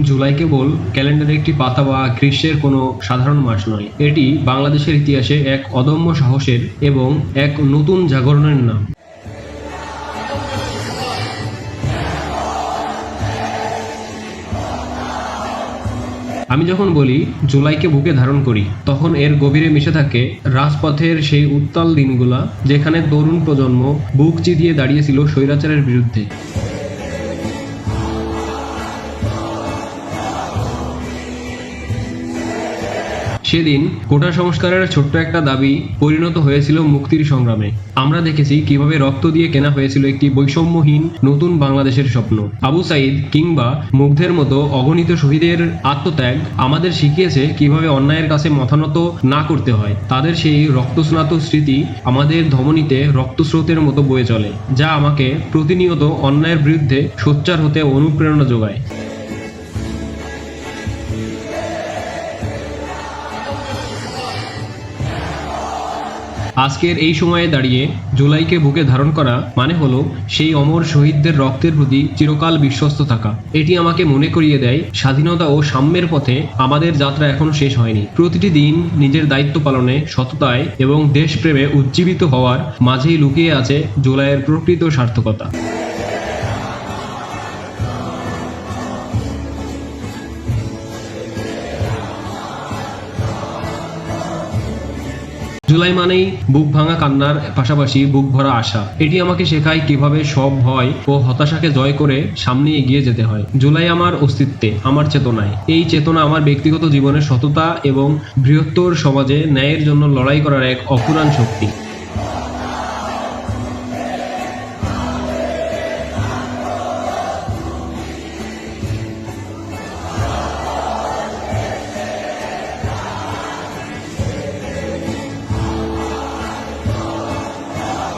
জুলাই কেবল ক্যালেন্ডারে একটি পাতা বা গ্রীষ্মের কোনো সাধারণ মাস নয়, এটি বাংলাদেশের ইতিহাসে এক অদম্য সাহসের এবং এক নতুন জাগরণের নাম। আমি যখন বলি জুলাইকে বুকে ধারণ করি, তখন এর গভীরে মিশে থাকে রাজপথের সেই উত্তাল দিনগুলা, যেখানে তরুণ প্রজন্ম বুক চিতিয়ে দাঁড়িয়েছিল স্বৈরাচারের বিরুদ্ধে। সেদিন কোটা সংস্কারের ছোট্ট একটা দাবি পরিণত হয়েছিল মুক্তির সংগ্রামে। আমরা দেখেছি কিভাবে রক্ত দিয়ে কেনা হয়েছিল একটি বৈষম্যহীন নতুন বাংলাদেশের স্বপ্ন। আবু সাইদ কিংবা মুগ্ধের মতো অগণিত শহীদের আত্মত্যাগ আমাদের শিখিয়েছে কিভাবে অন্যায়ের কাছে মাথা নত না করতে হয়। তাদের সেই রক্তস্নাত স্মৃতি আমাদের ধমনীতে রক্তস্রোতের মতো বয়ে চলে, যা আমাকে প্রতিনিয়ত অন্যায়ের বিরুদ্ধে সোচ্চার হতে অনুপ্রেরণা যোগায়। আজকের এই সময়ে দাঁড়িয়ে জুলাইকে বুকে ধারণ করা মানে হলো সেই অমর শহীদদের রক্তের প্রতি চিরকাল বিশ্বস্ত থাকা। এটি আমাকে মনে করিয়ে দেয় স্বাধীনতা ও সাম্যের পথে আমাদের যাত্রা এখনো শেষ হয়নি। প্রতিটি দিন নিজের দায়িত্ব পালনে, সততায় এবং দেশপ্রেমে উজ্জীবিত হওয়ার মাঝেই লুকিয়ে আছে জুলাইয়ের প্রকৃত সার্থকতা। জুলাই মানেই বুক ভাঙা কান্নার পাশাপাশি বুক ভরা আশা। এটি আমাকে শেখায় কিভাবে সব ভয় ও হতাশাকে জয় করে সামনে এগিয়ে যেতে হয়। জুলাই আমার অস্তিত্বে, আমার চেতনায়। এই চেতনা আমার ব্যক্তিগত জীবনের সততা এবং বৃহত্তর সমাজে ন্যায়ের জন্য লড়াই করার এক অফুরান শক্তি।